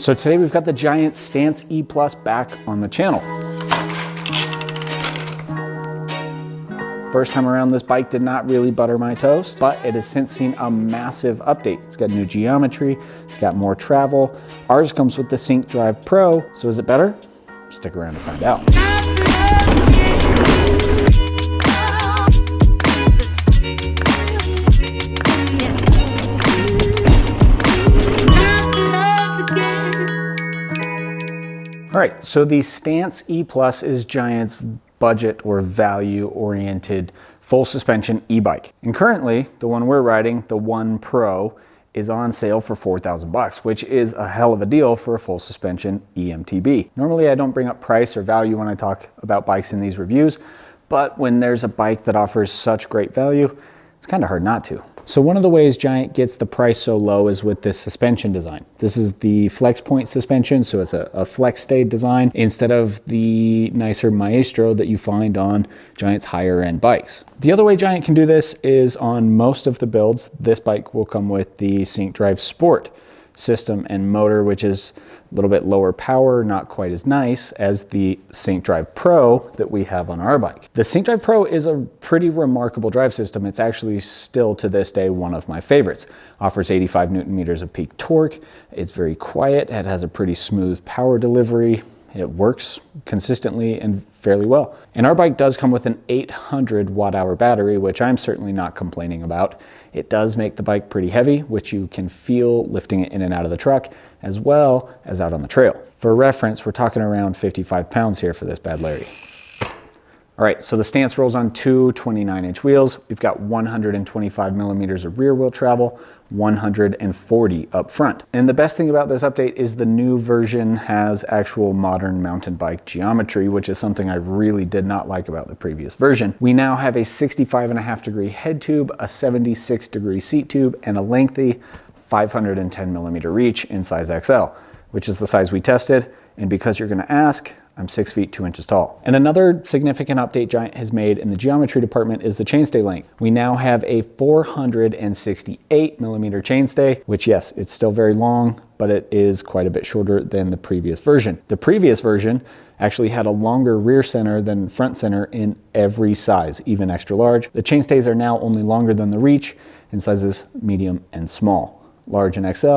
So today we've got the Giant Stance E Plus back on the channel. First time around, this bike did not really butter my toast, but it has since seen a massive update. It's got new geometry, it's got more travel. Ours comes with the SyncDrive Pro, so is it better? Stick around to find out. All right, so the Stance E Plus is Giant's budget or value-oriented full suspension e-bike. And currently, the one we're riding, the One Pro, is on sale for $4,000, which is a hell of a deal for a full suspension EMTB. Normally, I don't bring up price or value when I talk about bikes in these reviews, but when there's a bike that offers such great value, it's kind of hard not to. So one of the ways Giant gets the price so low is with this suspension design. This is the flex point suspension, so it's a flex stay design instead of the nicer Maestro that you find on Giant's higher end bikes. The other way Giant can do this is on most of the builds, this bike will come with the SyncDrive Sport system and motor, which is a little bit lower power, not quite as nice as the SyncDrive Pro that we have on our bike. The SyncDrive Pro is a pretty remarkable drive system. It's actually still to this day one of my favorites. Offers 85 Newton meters of peak torque. It's very quiet. It has a pretty smooth power delivery. It works consistently and fairly well. And our bike does come with an 800 watt-hour battery, which I'm certainly not complaining about. It does make the bike pretty heavy, which you can feel lifting it in and out of the truck, as well as out on the trail. For reference, we're talking around 55 pounds here for this bad Larry. All right, so the Stance rolls on two 29-inch wheels. We've got 125 millimeters of rear wheel travel, 140 up front. And the best thing about this update is the new version has actual modern mountain bike geometry, which is something I really did not like about the previous version. We now have a 65.5-degree head tube, a 76-degree seat tube, and a lengthy 510 millimeter reach in size XL, which is the size we tested. And because you're gonna ask, I'm 6 feet 2 inches tall. And another significant update Giant has made in the geometry department is the chainstay length. We now have a 468 millimeter chainstay, which yes, it's still very long, but it is quite a bit shorter than the previous version. The previous version actually had a longer rear center than front center in every size, even extra large. The chainstays are now only longer than the reach in sizes medium and small. Large and XL,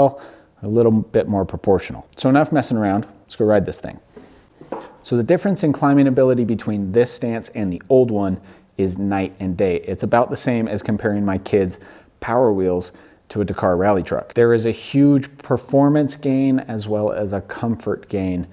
a little bit more proportional. So enough messing around, let's go ride this thing. So the difference in climbing ability between this Stance and the old one is night and day. It's about the same as comparing my kids' Power Wheels to a Dakar rally truck. There is a huge performance gain as well as a comfort gain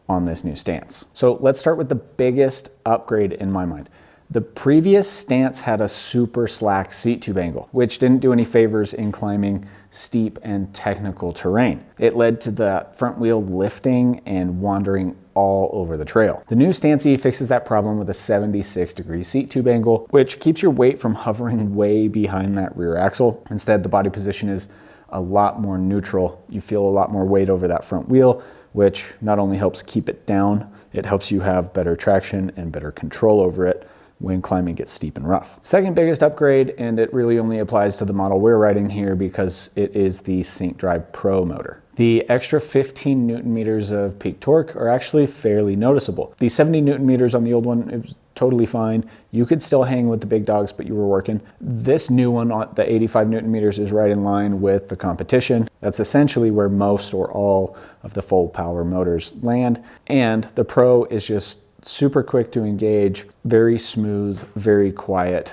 on this new Stance. So let's start with the biggest upgrade in my mind. The previous Stance had a super slack seat tube angle, which didn't do any favors in climbing steep and technical terrain. It led to the front wheel lifting and wandering all over the trail. The new Stance E fixes that problem with a 76-degree seat tube angle, which keeps your weight from hovering way behind that rear axle. Instead, the body position is a lot more neutral. You feel a lot more weight over that front wheel, which not only helps keep it down, it helps you have better traction and better control over it when climbing gets steep and rough. Second biggest upgrade, and it really only applies to the model we're riding here because it is the SyncDrive Pro motor. The extra 15 Newton meters of peak torque are actually fairly noticeable. The 70 Newton meters on the old one is totally fine. You could still hang with the big dogs, but you were working. This new one, the 85 Newton meters, is right in line with the competition. That's essentially where most or all of the full power motors land. And the Pro is just super quick to engage, very smooth, very quiet.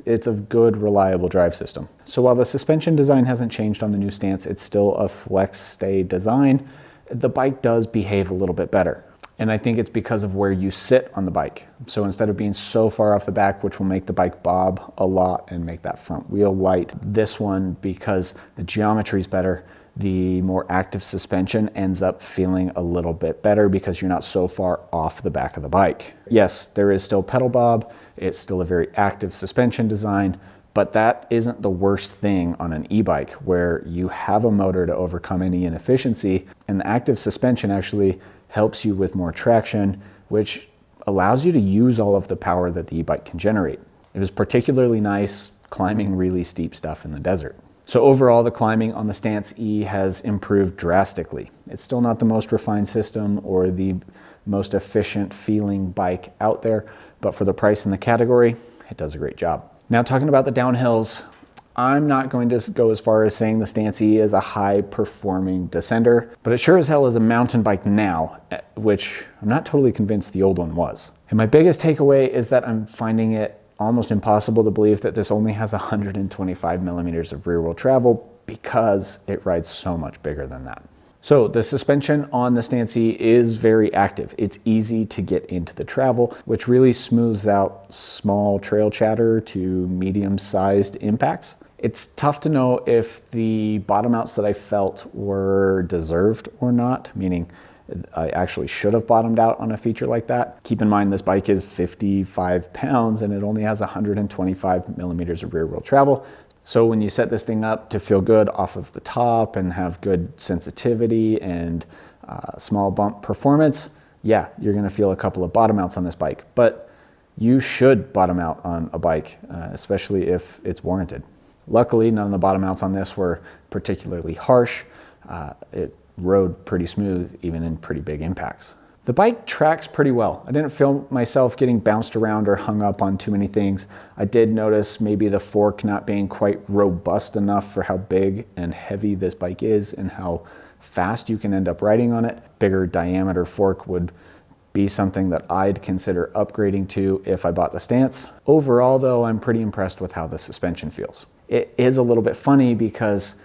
It's a good, reliable drive system. So while the suspension design hasn't changed on the new Stance, it's still a flex stay design, the bike does behave a little bit better. And I think it's because of where you sit on the bike. So instead of being so far off the back, which will make the bike bob a lot and make that front wheel light, this one, because the geometry is better, the more active suspension ends up feeling a little bit better because you're not so far off the back of the bike. Yes, there is still pedal bob. It's still a very active suspension design, but that isn't the worst thing on an e-bike where you have a motor to overcome any inefficiency, and the active suspension actually helps you with more traction, which allows you to use all of the power that the e-bike can generate. It was particularly nice climbing really steep stuff in the desert. So overall, the climbing on the Stance E has improved drastically. It's still not the most refined system or the most efficient feeling bike out there, but for the price in the category, it does a great job. Now, talking about the downhills, I'm not going to go as far as saying the Stance E is a high performing descender, but it sure as hell is a mountain bike now, which I'm not totally convinced the old one was. And my biggest takeaway is that I'm finding it almost impossible to believe that this only has 125 millimeters of rear wheel travel because it rides so much bigger than that. So the suspension on the Stance E is very active. It's easy to get into the travel, which really smooths out small trail chatter to medium-sized impacts. It's tough to know if the bottom outs that I felt were deserved or not, meaning I actually should have bottomed out on a feature like that. Keep in mind, this bike is 55 pounds and it only has 125 millimeters of rear wheel travel. So when you set this thing up to feel good off of the top and have good sensitivity and small bump performance, yeah, you're gonna feel a couple of bottom outs on this bike, but you should bottom out on a bike, especially if it's warranted. Luckily, none of the bottom outs on this were particularly harsh. It rode pretty smooth, even in pretty big impacts. The bike tracks pretty well. I didn't feel myself getting bounced around or hung up on too many things. I did notice maybe the fork not being quite robust enough for how big and heavy this bike is and how fast you can end up riding on it. Bigger diameter fork would be something that I'd consider upgrading to if I bought the Stance. Overall though, I'm pretty impressed with how the suspension feels. It is a little bit funny because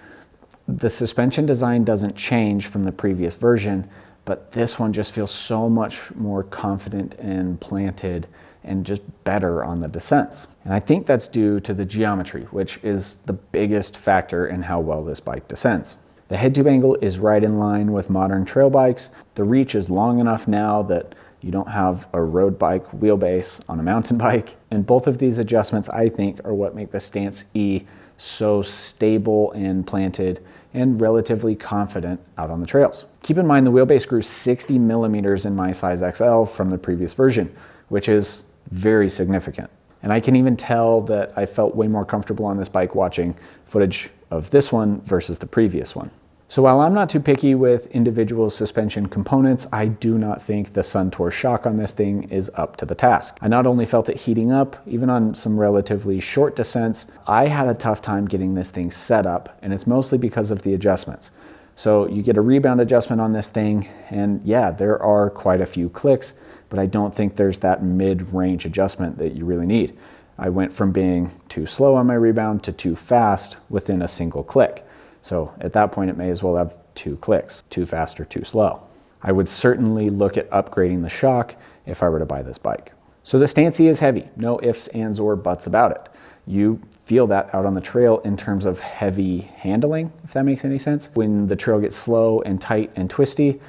the suspension design doesn't change from the previous version, but this one just feels so much more confident and planted and just better on the descents. And I think that's due to the geometry, which is the biggest factor in how well this bike descends. The head tube angle is right in line with modern trail bikes. The reach is long enough now that you don't have a road bike wheelbase on a mountain bike. And both of these adjustments, I think, are what make the Stance E so stable and planted and relatively confident out on the trails. Keep in mind the wheelbase grew 60 millimeters in my size XL from the previous version, which is very significant. And I can even tell that I felt way more comfortable on this bike watching footage of this one versus the previous one. So while I'm not too picky with individual suspension components, I do not think the Suntour shock on this thing is up to the task. I not only felt it heating up, even on some relatively short descents, I had a tough time getting this thing set up, and it's mostly because of the adjustments. So you get a rebound adjustment on this thing, and yeah, there are quite a few clicks, but I don't think there's that mid-range adjustment that you really need. I went from being too slow on my rebound to too fast within a single click. So at that point, it may as well have 2 clicks, too fast or too slow. I would certainly look at upgrading the shock if I were to buy this bike. So the Stance E is heavy, no ifs, ands, or buts about it. You feel that out on the trail in terms of heavy handling, if that makes any sense. When the trail gets slow and tight and twisty,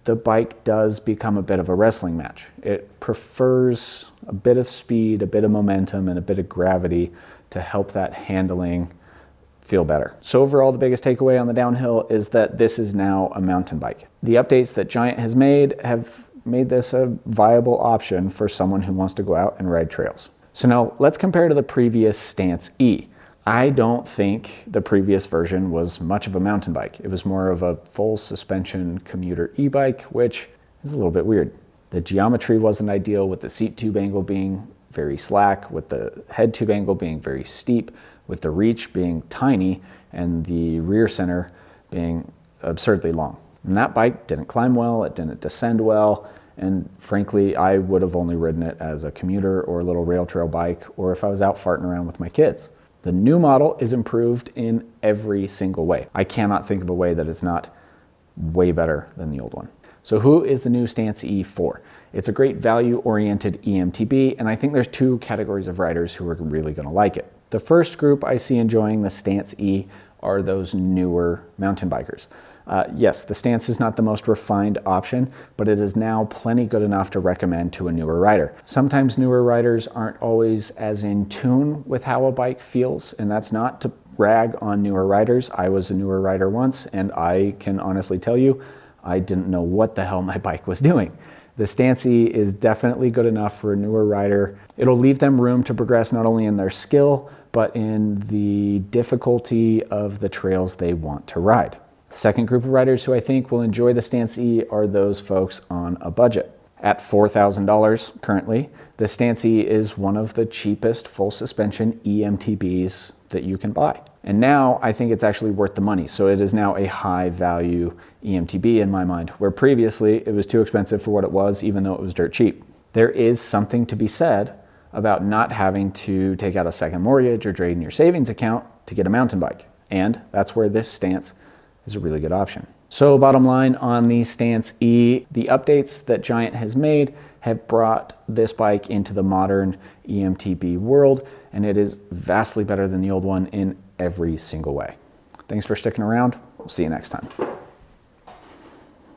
the bike does become a bit of a wrestling match. It prefers a bit of speed, a bit of momentum, and a bit of gravity to help that handling feel better. So overall, the biggest takeaway on the downhill is that this is now a mountain bike. The updates that Giant has made have made this a viable option for someone who wants to go out and ride trails. So now let's compare to the previous Stance E. I don't think the previous version was much of a mountain bike. It was more of a full suspension commuter e-bike, which is a little bit weird. The geometry wasn't ideal, with the seat tube angle being very slack, with the head tube angle being very steep, with the reach being tiny and the rear center being absurdly long. And that bike didn't climb well, it didn't descend well, and frankly, I would have only ridden it as a commuter or a little rail trail bike, or if I was out farting around with my kids. The new model is improved in every single way. I cannot think of a way that is not way better than the old one. So who is the new Stance E for? It's a great value-oriented EMTB, and I think there's 2 categories of riders who are really gonna like it. The first group I see enjoying the Stance E are those newer mountain bikers. Yes, the Stance is not the most refined option, but it is now plenty good enough to recommend to a newer rider. Sometimes newer riders aren't always as in tune with how a bike feels, and that's not to rag on newer riders. I was a newer rider once, and I can honestly tell you, I didn't know what the hell my bike was doing. The Stance E is definitely good enough for a newer rider. It'll leave them room to progress not only in their skill, but in the difficulty of the trails they want to ride. Second group of riders who I think will enjoy the Stance E are those folks on a budget. At $4,000 currently, the Stance E is one of the cheapest full suspension EMTBs that you can buy. And now I think it's actually worth the money. So it is now a high value EMTB in my mind, where previously it was too expensive for what it was, even though it was dirt cheap. There is something to be said about not having to take out a second mortgage or drain your savings account to get a mountain bike. And that's where this Stance is a really good option. So bottom line on the Stance E, the updates that Giant has made have brought this bike into the modern EMTB world, and it is vastly better than the old one in every single way. Thanks for sticking around. We'll see you next time.